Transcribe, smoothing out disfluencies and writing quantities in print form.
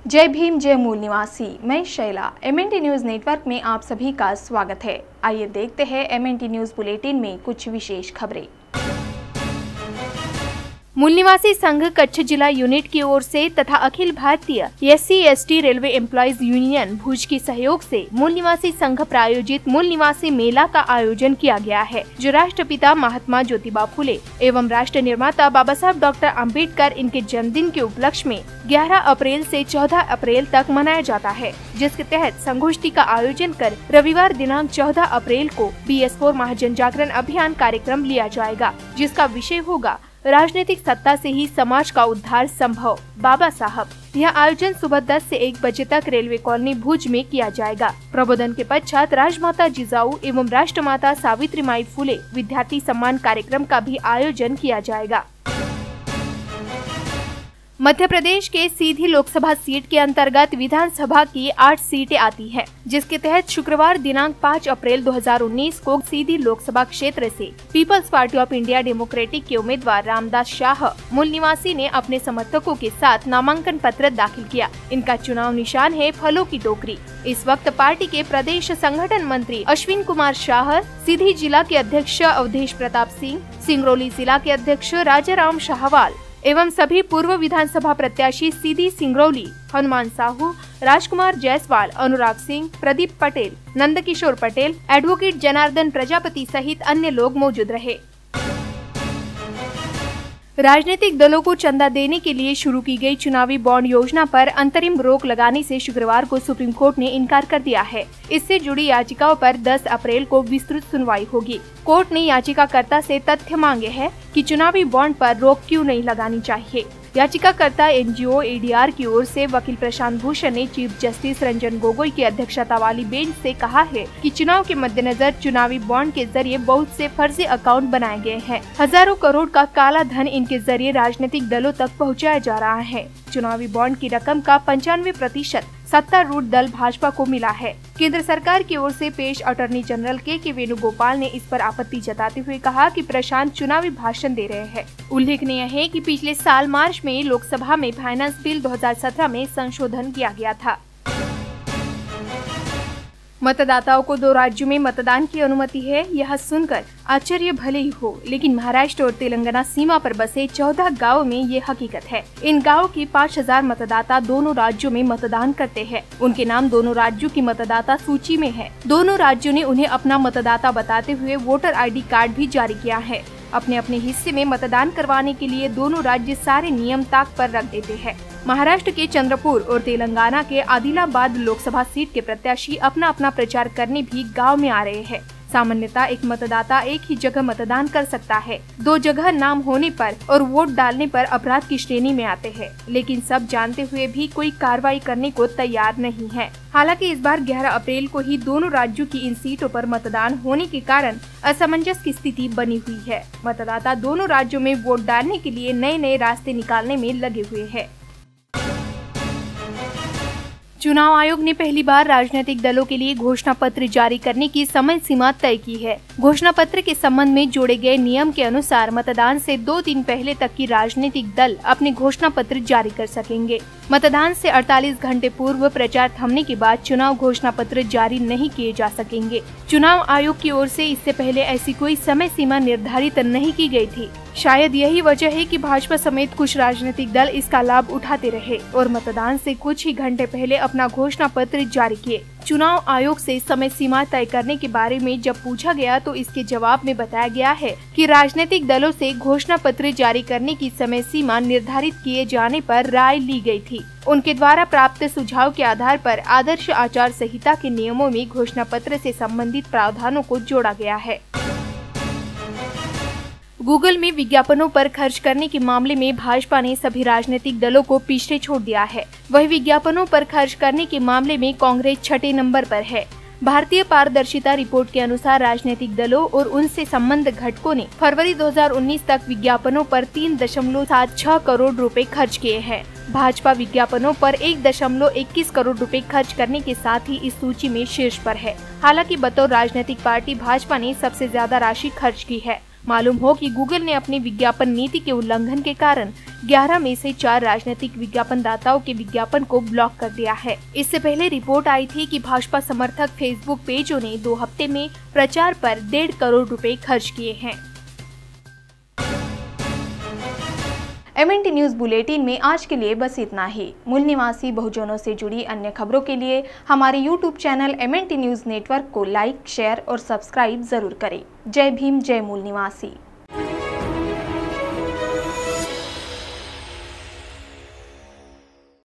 जय भीम जय मूल निवासी। मैं शैला, MNT न्यूज नेटवर्क में आप सभी का स्वागत है। आइए देखते हैं MNT न्यूज बुलेटिन में कुछ विशेष खबरें। मूल निवासी संघ कच्छ जिला यूनिट की ओर से तथा Akhil Bharatiya SC/ST railway employees union भुज के सहयोग से मूल निवासी संघ प्रायोजित मूल निवासी मेला का आयोजन किया गया है, जो राष्ट्रपिता महात्मा ज्योतिबा फुले एवं राष्ट्र निर्माता बाबा साहब डॉक्टर अम्बेडकर इनके जन्मदिन के उपलक्ष्य में 11 अप्रैल से 14 अप्रैल तक मनाया जाता है, जिसके तहत संगोष्ठी का आयोजन कर रविवार दिनांक 14 अप्रैल को BS4 महाजन जागरण अभियान कार्यक्रम लिया जाएगा, जिसका विषय होगा राजनीतिक सत्ता से ही समाज का उद्धार संभव, बाबा साहब। यह आयोजन सुबह 10 से 1 बजे तक रेलवे कॉलोनी भुज में किया जाएगा। प्रबोधन के पश्चात राजमाता जिजाऊ एवं राष्ट्रमाता सावित्रीबाई फुले विद्यार्थी सम्मान कार्यक्रम का भी आयोजन किया जाएगा। मध्य प्रदेश के सीधी लोकसभा सीट के अंतर्गत विधानसभा की 8 सीटें आती हैं, जिसके तहत शुक्रवार दिनांक 5 अप्रैल 2019 को सीधी लोकसभा क्षेत्र से people's party of India democratic के उम्मीदवार रामदास शाह मूल निवासी ने अपने समर्थकों के साथ नामांकन पत्र दाखिल किया। इनका चुनाव निशान है फलों की टोकरी। इस वक्त पार्टी के प्रदेश संगठन मंत्री अश्विन कुमार शाह, सीधी जिला के अध्यक्ष अवधेश प्रताप सिंह, सिंगरौली जिला के अध्यक्ष राजाराम शाहवाल एवं सभी पूर्व विधानसभा प्रत्याशी सीधी सिंगरौली, हनुमान साहू, राजकुमार जायसवाल, अनुराग सिंह, प्रदीप पटेल, नंदकिशोर पटेल, एडवोकेट जनार्दन प्रजापति सहित अन्य लोग मौजूद रहे। राजनीतिक दलों को चंदा देने के लिए शुरू की गई चुनावी बॉन्ड योजना पर अंतरिम रोक लगाने से शुक्रवार को सुप्रीम कोर्ट ने इनकार कर दिया है। इससे जुड़ी याचिकाओं पर 10 अप्रैल को विस्तृत सुनवाई होगी। कोर्ट ने याचिकाकर्ता से तथ्य मांगे हैं कि चुनावी बॉन्ड पर रोक क्यों नहीं लगानी चाहिए। याचिकाकर्ता NGO ADR की ओर से वकील प्रशांत भूषण ने चीफ जस्टिस रंजन गोगोई की अध्यक्षता वाली बेंच से कहा है कि चुनाव के मद्देनजर चुनावी बॉन्ड के जरिए बहुत से फर्जी अकाउंट बनाए गए हैं। हजारों करोड़ का काला धन इनके जरिए राजनीतिक दलों तक पहुंचाया जा रहा है। चुनावी बॉन्ड की रकम का 95% सत्तारूढ़ दल भाजपा को मिला है। केंद्र सरकार की ओर से पेश अटॉर्नी जनरल के वेणुगोपाल ने इस पर आपत्ति जताते हुए कहा कि प्रशांत चुनावी भाषण दे रहे हैं। उल्लेखनीय है कि पिछले साल मार्च में लोकसभा में फाइनेंस बिल 2017 में संशोधन किया गया था। मतदाताओं को 2 राज्यों में मतदान की अनुमति है। यह सुनकर आश्चर्य भले ही हो, लेकिन महाराष्ट्र और तेलंगाना सीमा पर बसे 14 गाँव में ये हकीकत है। इन गाँव के 5000 मतदाता दोनों राज्यों में मतदान करते हैं। उनके नाम दोनों राज्यों की मतदाता सूची में है। दोनों राज्यों ने उन्हें अपना मतदाता बताते हुए वोटर ID कार्ड भी जारी किया है। अपने अपने हिस्से में मतदान करवाने के लिए दोनों राज्य सारे नियम ताक पर रख देते हैं। महाराष्ट्र के चंद्रपुर और तेलंगाना के आदिलाबाद लोकसभा सीट के प्रत्याशी अपना अपना प्रचार करने भी गांव में आ रहे हैं। सामान्यतः एक मतदाता एक ही जगह मतदान कर सकता है। 2 जगह नाम होने पर और वोट डालने पर अपराध की श्रेणी में आते हैं, लेकिन सब जानते हुए भी कोई कार्रवाई करने को तैयार नहीं है। हालांकि इस बार 11 अप्रैल को ही दोनों राज्यों की इन सीटों पर मतदान होने के कारण असमंजस की स्थिति बनी हुई है। मतदाता दोनों राज्यों में वोट डालने के लिए नए नए रास्ते निकालने में लगे हुए हैं। चुनाव आयोग ने पहली बार राजनीतिक दलों के लिए घोषणा पत्र जारी करने की समय सीमा तय की है। घोषणा पत्र के संबंध में जोड़े गए नियम के अनुसार मतदान से 2 दिन पहले तक की राजनीतिक दल अपने घोषणा पत्र जारी कर सकेंगे। मतदान से 48 घंटे पूर्व प्रचार थमने के बाद चुनाव घोषणा पत्र जारी नहीं किए जा सकेंगे। चुनाव आयोग की ओर से इससे पहले ऐसी कोई समय सीमा निर्धारित नहीं की गई थी। शायद यही वजह है कि भाजपा समेत कुछ राजनीतिक दल इसका लाभ उठाते रहे और मतदान से कुछ ही घंटे पहले अपना घोषणा पत्र जारी किए। चुनाव आयोग से समय सीमा तय करने के बारे में जब पूछा गया तो इसके जवाब में बताया गया है कि राजनीतिक दलों से घोषणा पत्र जारी करने की समय सीमा निर्धारित किए जाने पर राय ली गई थी। उनके द्वारा प्राप्त सुझाव के आधार पर आदर्श आचार संहिता के नियमों में घोषणा पत्र से संबंधित प्रावधानों को जोड़ा गया है। गूगल में विज्ञापनों पर खर्च करने के मामले में भाजपा ने सभी राजनीतिक दलों को पीछे छोड़ दिया है। वही विज्ञापनों पर खर्च करने के मामले में कांग्रेस 6ठे नंबर पर है। भारतीय पारदर्शिता रिपोर्ट के अनुसार राजनीतिक दलों और उनसे संबद्ध घटकों ने फरवरी 2019 तक विज्ञापनों पर 3.76 करोड़ रुपए खर्च किए हैं। भाजपा विज्ञापनों पर 1.21 करोड़ रुपए खर्च करने के साथ ही इस सूची में शीर्ष पर है। हालांकि बतौर राजनीतिक पार्टी भाजपा ने सबसे ज्यादा राशि खर्च की है। मालूम हो कि गूगल ने अपनी विज्ञापन नीति के उल्लंघन के कारण 11 में से 4 राजनीतिक विज्ञापन दाताओं के विज्ञापन को ब्लॉक कर दिया है। इससे पहले रिपोर्ट आई थी कि भाजपा समर्थक फेसबुक पेजों ने 2 हफ्ते में प्रचार पर 1.5 करोड़ रुपए खर्च किए हैं। MNT न्यूज बुलेटिन में आज के लिए बस इतना ही। मूल निवासी बहुजनों से जुड़ी अन्य खबरों के लिए हमारे YouTube channel MNT news network को लाइक, शेयर और सब्सक्राइब जरूर करें। जय भीम, जय मूल निवासी।